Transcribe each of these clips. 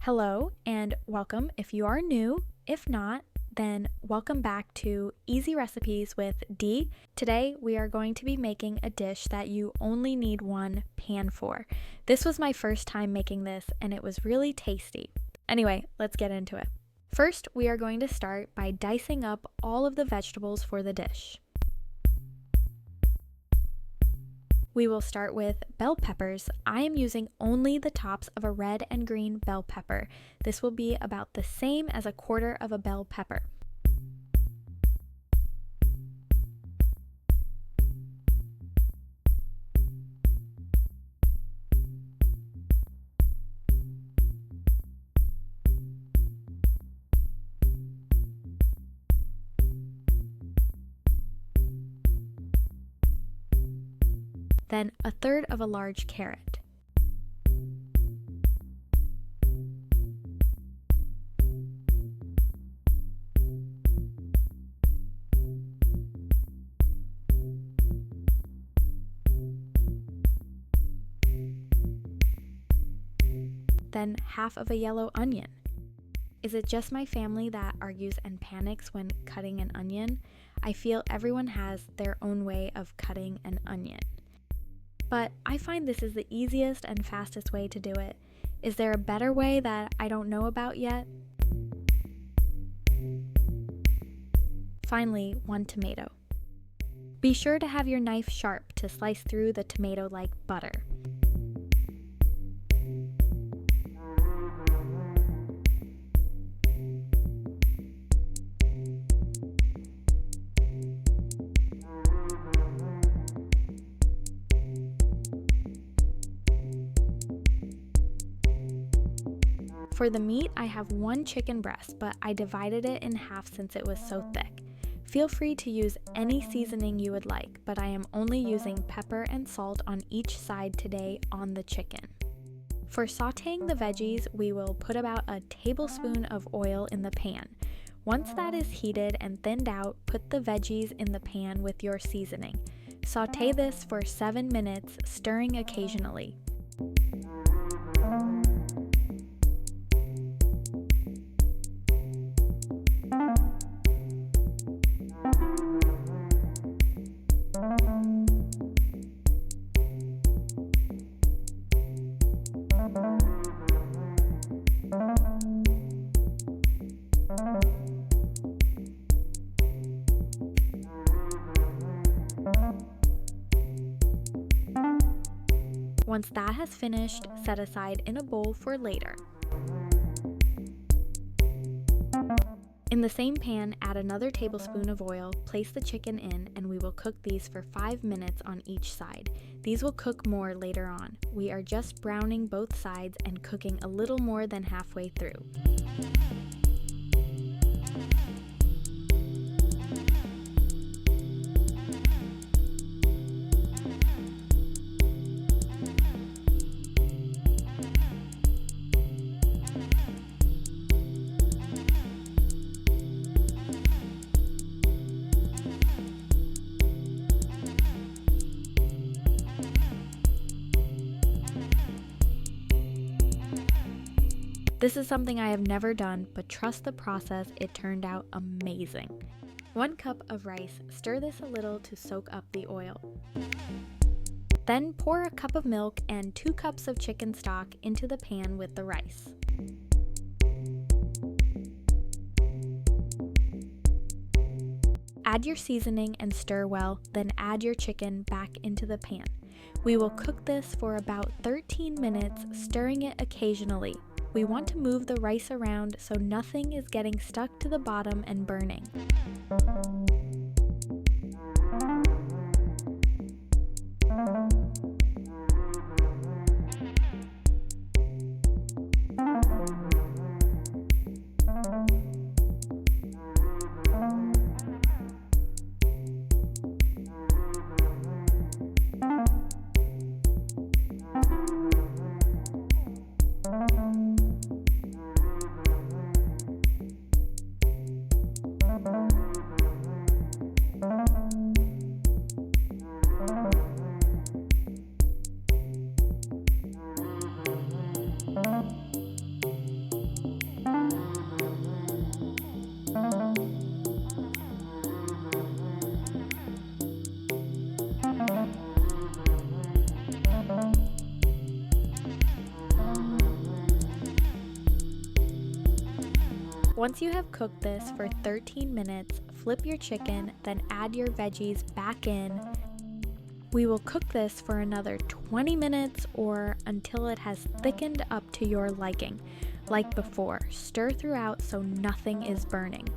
Hello and welcome if you are new. If not, then welcome back to Easy Recipes with Dee. Today we are going to be making a dish that you only need one pan for. This was my first time making this and it was really tasty. Anyway, let's get into it. First, we are going to start by dicing up all of the vegetables for the dish. We will start with bell peppers. I am using only the tops of a red and green bell pepper. This will be about the same as a quarter of a bell pepper. Then a third of a large carrot. Then half of a yellow onion. Is it just my family that argues and panics when cutting an onion? I feel everyone has their own way of cutting an onion. But I find this is the easiest and fastest way to do it. Is there a better way that I don't know about yet? Finally, 1 tomato. Be sure to have your knife sharp to slice through the tomato like butter. For the meat, I have 1 chicken breast, but I divided it in half since it was so thick. Feel free to use any seasoning you would like, but I am only using pepper and salt on each side today on the chicken. For sauteing the veggies, we will put about a tablespoon of oil in the pan. Once that is heated and thinned out, put the veggies in the pan with your seasoning. Saute this for 7 minutes, stirring occasionally. Once that has finished, set aside in a bowl for later. In the same pan, add another tablespoon of oil, place the chicken in, and we will cook these for 5 minutes on each side. These will cook more later on. We are just browning both sides and cooking a little more than halfway through. This is something I have never done, but trust the process, it turned out amazing. 1 cup of rice, stir this a little to soak up the oil. Then pour a cup of milk and 2 cups of chicken stock into the pan with the rice. Add your seasoning and stir well, then add your chicken back into the pan. We will cook this for about 13 minutes, stirring it occasionally. We want to move the rice around so nothing is getting stuck to the bottom and burning. Once you have cooked this for 13 minutes, flip your chicken, then add your veggies back in. We will cook this for another 20 minutes or until it has thickened up to your liking. Like before, stir throughout so nothing is burning.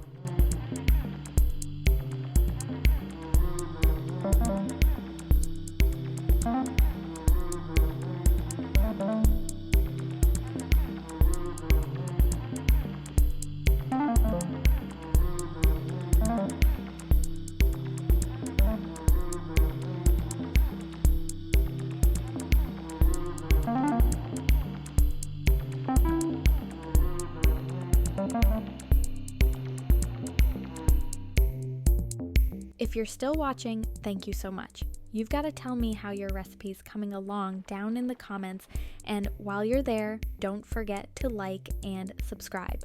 If you're still watching, thank you so much. You've got to tell me how your recipe's coming along down in the comments, and while you're there, don't forget to like and subscribe.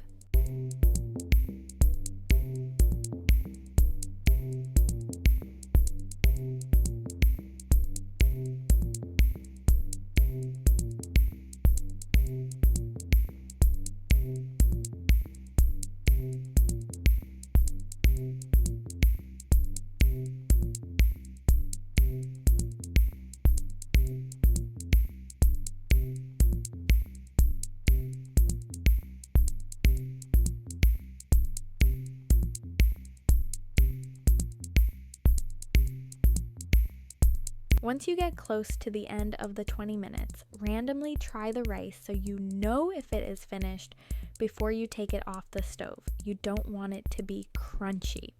Once you get close to the end of the 20 minutes, randomly try the rice so you know if it is finished before you take it off the stove. You don't want it to be crunchy.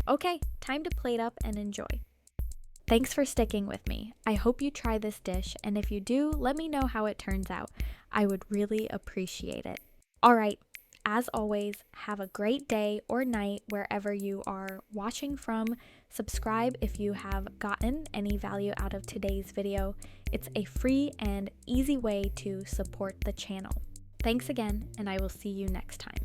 Okay, time to plate up and enjoy. Thanks for sticking with me. I hope you try this dish, and if you do, let me know how it turns out. I would really appreciate it. All right. As always, have a great day or night wherever you are watching from. Subscribe if you have gotten any value out of today's video. It's a free and easy way to support the channel. Thanks again, and I will see you next time.